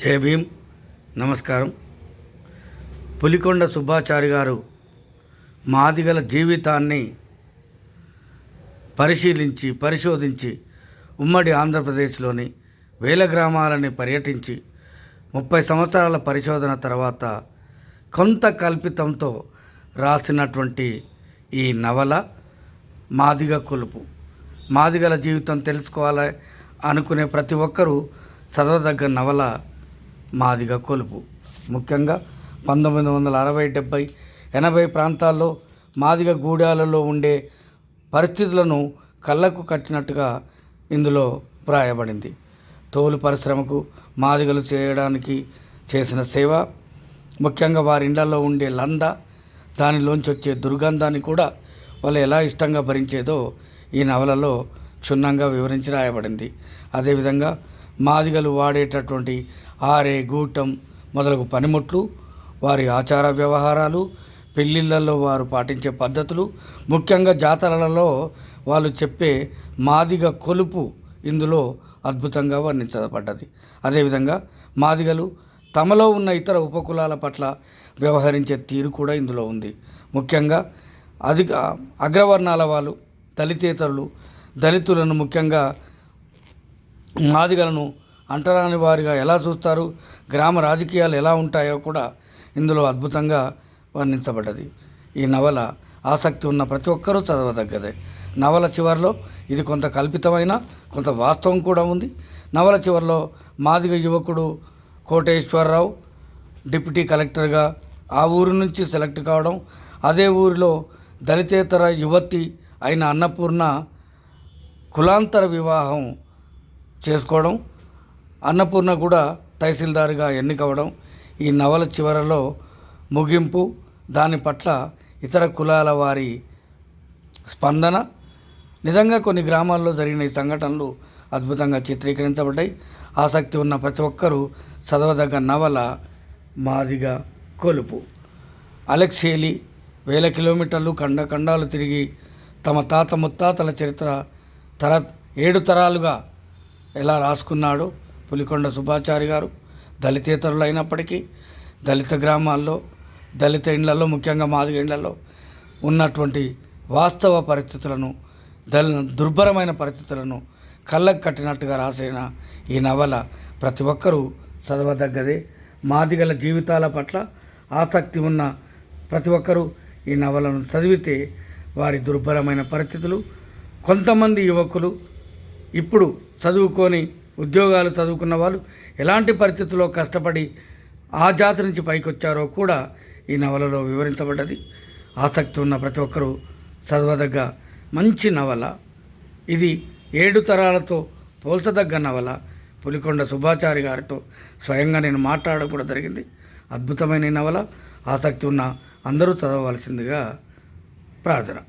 జై భీమ్. నమస్కారం. పులికొండ సుబ్బాచారి గారు మాదిగల జీవితాన్ని పరిశోధించి ఉమ్మడి ఆంధ్రప్రదేశ్లోని వేల గ్రామాలని పర్యటించి 30 సంవత్సరాల పరిశోధన తర్వాత కొంత కల్పితంతో రాసినటువంటి ఈ నవల మాదిగ కొలుపు. మాదిగల జీవితం తెలుసుకోవాలి అనుకునే ప్రతి ఒక్కరూ చదవదగ్గ నవల మాదిగ కొలుపు. ముఖ్యంగా 1960, 70, 80 ప్రాంతాల్లో మాదిగ గూడాలలో ఉండే పరిస్థితులను కళ్ళకు కట్టినట్టుగా ఇందులో వ్రాయబడింది. తోలు పరిశ్రమకు మాదిగలు చేయడానికి చేసిన సేవ, ముఖ్యంగా వారి ఇళ్లలో ఉండే లంద, దానిలోంచి వచ్చే దుర్గంధాన్ని కూడా వాళ్ళు ఎలా ఇష్టంగా భరించేదో ఈ నవలలో క్షుణ్ణంగా వివరించి రాయబడింది. అదేవిధంగా మాదిగలు వాడేటటువంటి ఆరే, గూటం మొదలగు పనిముట్లు, వారి ఆచార వ్యవహారాలు, పెళ్ళిళ్ళల్లో వారు పాటించే పద్ధతులు, ముఖ్యంగా జాతరలలో వాళ్ళు చెప్పే మాదిగ కొలుపు ఇందులో అద్భుతంగా వర్ణించబడ్డది. అదేవిధంగా మాదిగలు తమలో ఉన్న ఇతర ఉపకులాల పట్ల వ్యవహరించే తీరు కూడా ఇందులో ఉంది. ముఖ్యంగా అగ్రవర్ణాల వాళ్ళు, దళితేతరులు, దళితులను ముఖ్యంగా మాదిగలను అంటరాని వారిగా ఎలా చూస్తారు, గ్రామ రాజకీయాలు ఎలా ఉంటాయో కూడా ఇందులో అద్భుతంగా వర్ణించబడ్డది. ఈ నవల ఆసక్తి ఉన్న ప్రతి ఒక్కరూ చదవదగ్గదే. నవల చివరిలో ఇది కొంత కల్పితమైన, కొంత వాస్తవం కూడా ఉంది. నవల చివరిలో మాదిగ యువకుడు కోటేశ్వరరావు డిప్యూటీ కలెక్టర్గా ఆ ఊరు నుంచి సెలెక్ట్ కావడం, అదే ఊరిలో దళితేతర యువతి అయిన అన్నపూర్ణ కులాంతర వివాహం చేసుకోవడం, అన్నపూర్ణ కూడా తహసీల్దార్గా ఎన్నికవడం, ఈ నవల చివరలో ముగింపు, దాని పట్ల ఇతర కులాల వారి స్పందన. నిజంగా కొన్ని గ్రామాల్లో జరిగిన ఈ సంఘటనలు అద్భుతంగా చిత్రీకరించబడ్డాయి. ఆసక్తి ఉన్న ప్రతి ఒక్కరూ చదవదగ్గ నవల మాదిగ కొలుపు. అలెక్స్ హేలీ 1000 కిలోమీటర్లు ఖండాలు తిరిగి తమ తాత ముత్తాతల చరిత్ర 7 తరాలుగా ఎలా రాసుకున్నాడో పులికొండ సుబ్బాచారి గారు దళితేతరులు అయినప్పటికీ దళిత గ్రామాల్లో, దళిత ఇండ్లలో, ముఖ్యంగా మాదిగ ఇండ్లలో ఉన్నటువంటి వాస్తవ పరిస్థితులను, దుర్భరమైన పరిస్థితులను కళ్ళకు కట్టినట్టుగా రాసిన ఈ నవల ప్రతి ఒక్కరూ చదవదగ్గదే. మాదిగల జీవితాల పట్ల ఆసక్తి ఉన్న ప్రతి ఒక్కరూ ఈ నవలను చదివితే వారి దుర్భరమైన పరిస్థితులు, కొంతమంది యువకులు ఇప్పుడు చదువుకొని ఉద్యోగాలు చదువుకున్న వాళ్ళు ఎలాంటి పరిస్థితుల్లో కష్టపడి ఆ జాతి నుంచి పైకి వచ్చారో కూడా ఈ నవలలో వివరించబడ్డది. ఆసక్తి ఉన్న ప్రతి ఒక్కరూ చదవదగ్గ మంచి నవల ఇది. 7 తరాలతో పోల్చదగ్గ నవల. పులికొండ సుబ్బాచారి గారితో స్వయంగా నేను మాట్లాడడం కూడా జరిగింది. అద్భుతమైన నవల. ఆసక్తి ఉన్న అందరూ చదవవలసిందిగా ప్రార్థన.